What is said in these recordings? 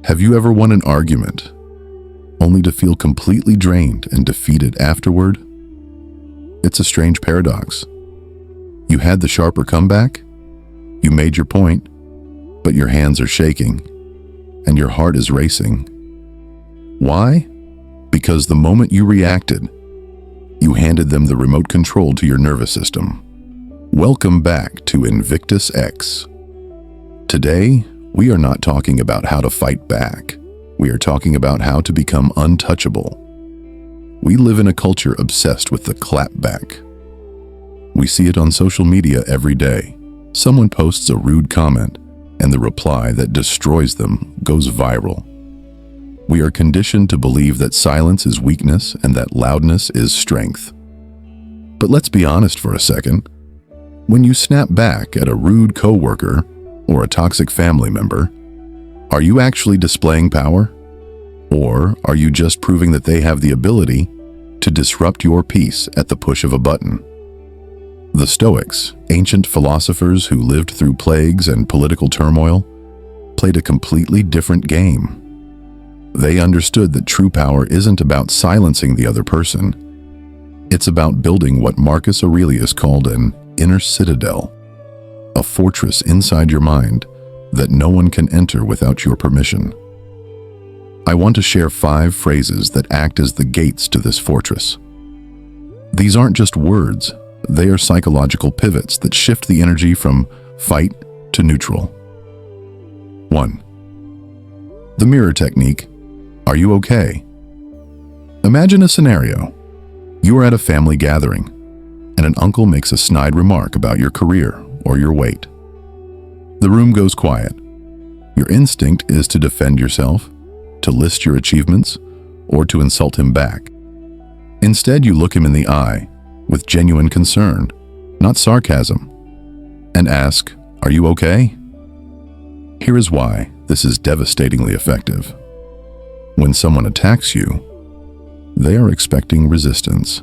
Have you ever won an argument only to feel completely drained and defeated afterward? It's a strange paradox. You had the sharper comeback, you made your point, but your hands are shaking and your heart is racing. Why? Because the moment you reacted, you handed them the remote control to your nervous system. Welcome back to INVICTUS X. Today, we are not talking about how to fight back. We are talking about how to become untouchable. We live in a culture obsessed with the clapback. We see it on social media every day. Someone posts a rude comment, and the reply that destroys them goes viral. We are conditioned to believe that silence is weakness and that loudness is strength. But let's be honest for a second. When you snap back at a rude coworker or a toxic family member, are you actually displaying power? Or are you just proving that they have the ability to disrupt your peace at the push of a button? The Stoics, ancient philosophers who lived through plagues and political turmoil, played a completely different game. They understood that true power isn't about silencing the other person. It's about building what Marcus Aurelius called an inner citadel, a fortress inside your mind that no one can enter without your permission. I want to share 5 phrases that act as the gates to this fortress. These aren't just words, they are psychological pivots that shift the energy from fight to neutral. 1. The mirror technique. Are you okay? Imagine a scenario. You are at a family gathering, and an uncle makes a snide remark about your career or your weight. The room goes quiet. Your instinct is to defend yourself, to list your achievements, or to insult him back. Instead, you look him in the eye with genuine concern, not sarcasm, and ask, "Are you okay?" Here is why this is devastatingly effective. When someone attacks you, they are expecting resistance.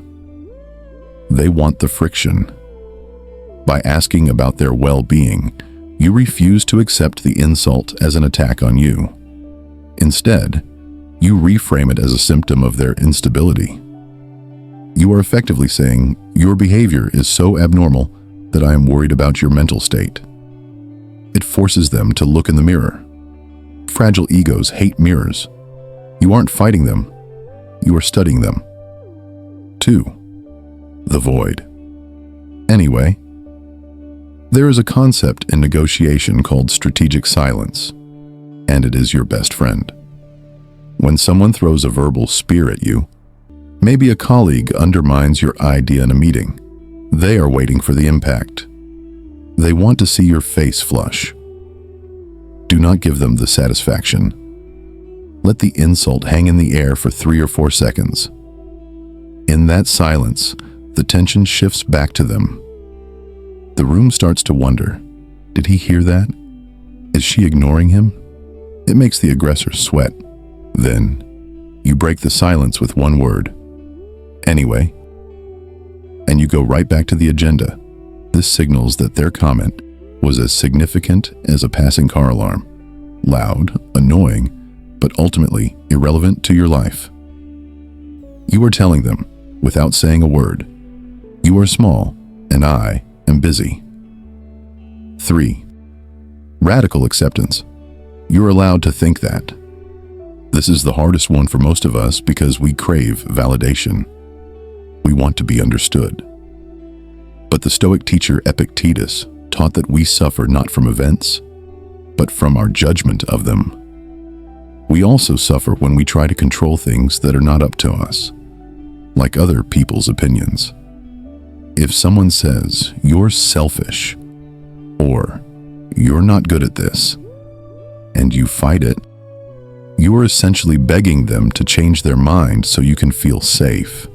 They want the friction. By asking about their well-being, you refuse to accept the insult as an attack on you. Instead, you reframe it as a symptom of their instability. You are effectively saying, "Your behavior is so abnormal that I am worried about your mental state." It forces them to look in the mirror. Fragile egos hate mirrors. You aren't fighting them, you are studying them. 2. The void. Anyway, there is a concept in negotiation called strategic silence, and it is your best friend. When someone throws a verbal spear at you, maybe a colleague undermines your idea in a meeting, they are waiting for the impact. They want to see your face flush. Do not give them the satisfaction. Let the insult hang in the air for 3 or 4 seconds. In that silence, the tension shifts back to them. The room starts to wonder, did he hear that? Is she ignoring him? It makes the aggressor sweat. Then, you break the silence with one word. Anyway. And you go right back to the agenda. This signals that their comment was as significant as a passing car alarm. Loud, annoying, but ultimately irrelevant to your life. You are telling them, without saying a word, you are small and I am busy. 3. Radical acceptance. You're allowed to think that. This is the hardest one for most of us because we crave validation. We want to be understood. But the Stoic teacher Epictetus taught that we suffer not from events, but from our judgment of them. We also suffer when we try to control things that are not up to us, like other people's opinions. If someone says, "You're selfish," or "You're not good at this," and you fight it, you are essentially begging them to change their mind so you can feel safe.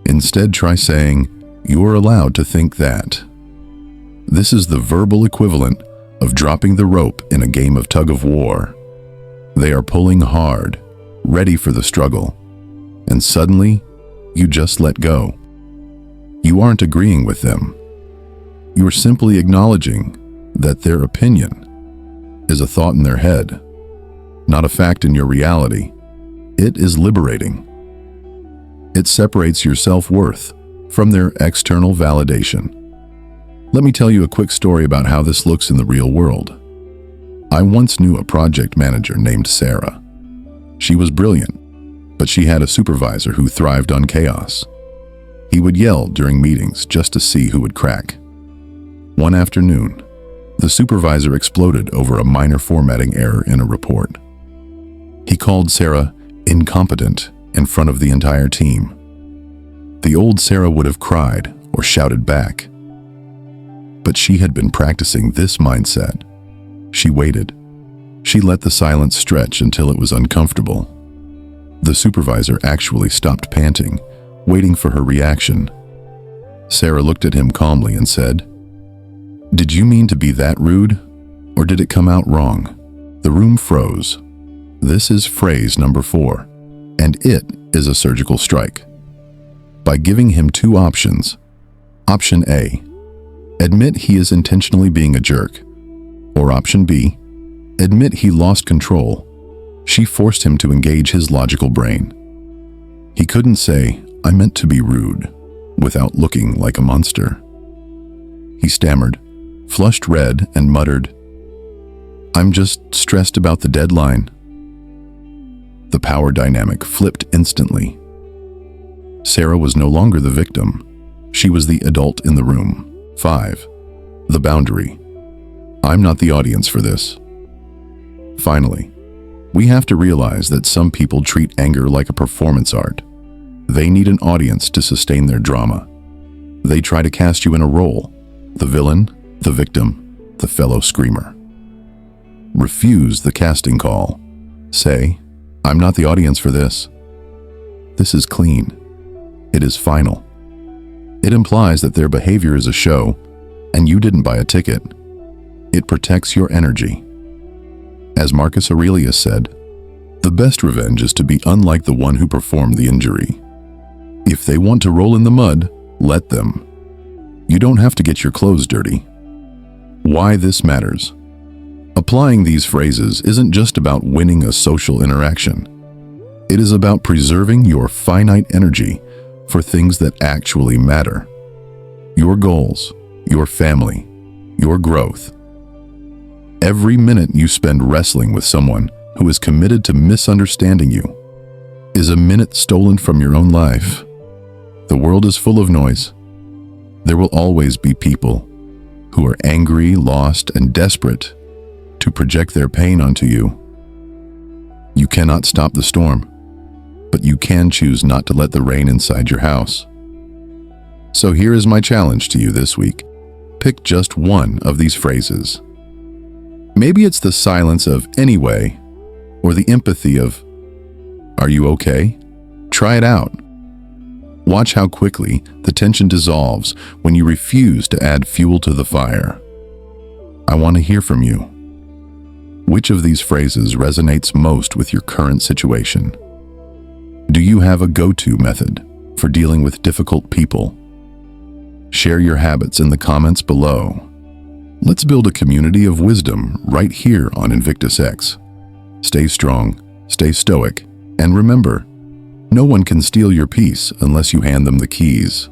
Instead, try saying, "You're allowed to think that." This is the verbal equivalent of dropping the rope in a game of tug-of-war. They are pulling hard, ready for the struggle, and suddenly, you just let go. You aren't agreeing with them. You are simply acknowledging that their opinion is a thought in their head, not a fact in your reality. It is liberating. It separates your self-worth from their external validation. Let me tell you a quick story about how this looks in the real world. I once knew a project manager named Sarah. She was brilliant, but she had a supervisor who thrived on chaos. He would yell during meetings just to see who would crack. One afternoon, the supervisor exploded over a minor formatting error in a report. He called Sarah incompetent in front of the entire team. The old Sarah would have cried or shouted back. But she had been practicing this mindset. She waited. She let the silence stretch until it was uncomfortable. The supervisor actually stopped panting, waiting for her reaction. Sarah looked at him calmly and said, "Did you mean to be that rude, or did it come out wrong?" The room froze. This is phrase number 4, and it is a surgical strike. By giving him 2 options. Option A, admit he is intentionally being a jerk. Or option B, admit he lost control. She forced him to engage his logical brain. He couldn't say, "I meant to be rude," without looking like a monster. He stammered, flushed red, and muttered, "I'm just stressed about the deadline." The power dynamic flipped instantly. Sarah was no longer the victim. She was the adult in the room. 5. The boundary. I'm not the audience for this. Finally, we have to realize that some people treat anger like a performance art. They need an audience to sustain their drama. They try to cast you in a role: the villain, the victim, the fellow screamer. Refuse the casting call. Say, "I'm not the audience for this." This is clean. It is final. It implies that their behavior is a show, and you didn't buy a ticket. It protects your energy. As Marcus Aurelius said, "The best revenge is to be unlike the one who performed the injury." If they want to roll in the mud, let them. You don't have to get your clothes dirty. Why this matters. Applying these phrases isn't just about winning a social interaction. It is about preserving your finite energy for things that actually matter. Your goals, your family, your growth. Every minute you spend wrestling with someone who is committed to misunderstanding you is a minute stolen from your own life. The world is full of noise. There will always be people who are angry, lost, and desperate to project their pain onto you. You cannot stop the storm, but you can choose not to let the rain inside your house. So here is my challenge to you this week. Pick just one of these phrases. Maybe it's the silence of "anyway," or the empathy of "are you okay?" Try it out. Watch how quickly the tension dissolves when you refuse to add fuel to the fire. I want to hear from you. Which of these phrases resonates most with your current situation? Do you have a go-to method for dealing with difficult people? Share your habits in the comments below. Let's build a community of wisdom right here on INVICTUS X. Stay strong, stay stoic, and remember, no one can steal your peace unless you hand them the keys.